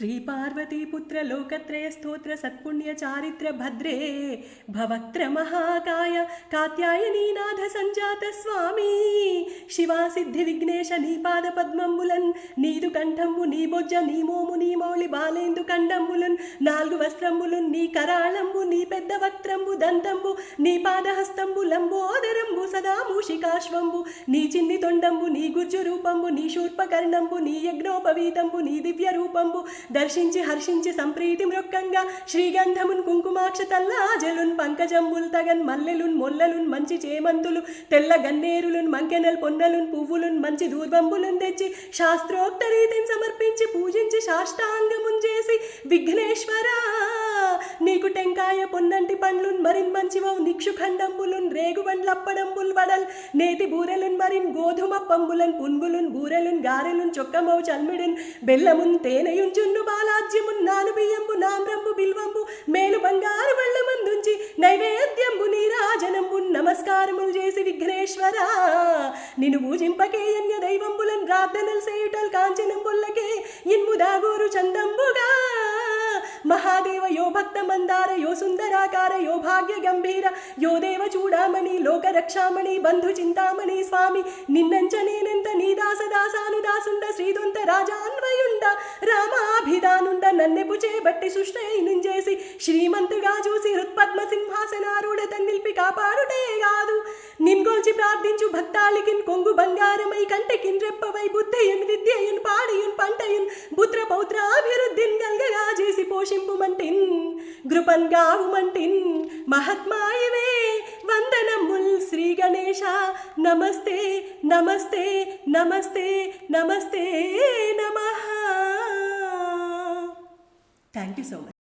श्रीपार्वतीपुत्र लोकत्रयस्तोत्र सत्पुण्यचारित्र भद्रे भवक्त्र महाकाय कात्यायनीनाथ संजात स्वामी शिवा सिद्धि विघ्नेश नी पाद पद्मम्बुलन् नीदु कंठंबु नी बोज्ज नी मोमु नी मौళి బాలేందు కండంబులన్ నాలుగు వస్త్రంబులున్ నీ కరాళంబు నీ పెద్ద వక్త్రంబు దంతంబు నీ పాదహస్తంబు లంబోదరంబు సదా మూషికాశ్వంబు నీ చిన్ని తొండంబు నీ గుజ్జు రూపంబు నీ శూర్పకర్ణంబు నీ యజ్ఞోపవీతంబు నీ దివ్య రూపంబు దర్శించి హర్షించి సంప్రీతి మృక్కంగా శ్రీగంధమున్ కుంకుమాక్షతల్లాజలున్ పంకజంబుల్ తగన్ మల్లెలున్ మొల్లలున్ మంచి చేమంతులు తెల్ల గన్నేరులున్ మంకెనల్ పొన్నలున్ పువ్వులున్ మంచి దూర్వంబులున్ తెచ్చి శాస్త్రోక్త రీతిని సమర్పించి పూజించి సాష్టాంగమున్ చేసి విఘ్నేశ్వరా నీకు టెంకాయ పొన్నంటి పండ్లున్ మరిన్ మంచివౌ నిక్షుఖండంబులున్ రేగుబండ్లప్పడంబుల్ వడల్ నేతి బూరెలున్ మరిన్ గోధుమ పంబులన్ పున్గులున్ బూరెలున్ గారెలున్ చొక్కమౌ చల్మిడున్ బెల్లమున్ తేనెయున్ జున్ను బాలాజ్యమున్ నాను బియ్యంబు నామ్రంబు బిల్వంబు మేలు బంగారు బళ్ళమందుంచి నైవేద్యంబు నీరాజనంబు నమస్కారములు చేసి విఘ్నేశ్వరా నిన్ను పూజింపకేయన్య దైవంబులన్ ప్రార్థనలు చేయుటల్ కాంచనంబుల్లకే ఇన్ముదాగోరు చందంబుగా మహాదేవ యో భక్త మందార యో సుందరాకార యో భాగ్య గంభీర యో దేవ చూడామణి లోక రక్షామణి బంధు చింతామణి స్వామి నిన్నంచనేనెంత నీ దాసదాసానుదాసుండ శ్రీదొంత రాజాన్వయుండ రామాభిధానుండ నన్నెపు చేబట్టి సుష్టైనుంచేసి శ్రీమంతుగా చూసి హృత్పద్మ సింహాసనారూఢ తన్నిల్పి కాపాడుటే కాదు నిన్గొల్చి ప్రార్థించు భక్తాళికిన్ కొంగు బంగారమై కంటెకిన్ రెప్పవై బుద్ధియున్ విద్యయున్ పాడియున్ పంటయున్ పుత్ర పౌత్రాభివృద్ధిన్ గల్గగా చేసి పోషింపుమంటిన్ గృపన్ గావుమంటిన్ మహాత్మాయవే వందనముల్ శ్రీ గణేశ నమస్తే నమస్తే నమస్తే నమస్తే నమః. Thank you so much.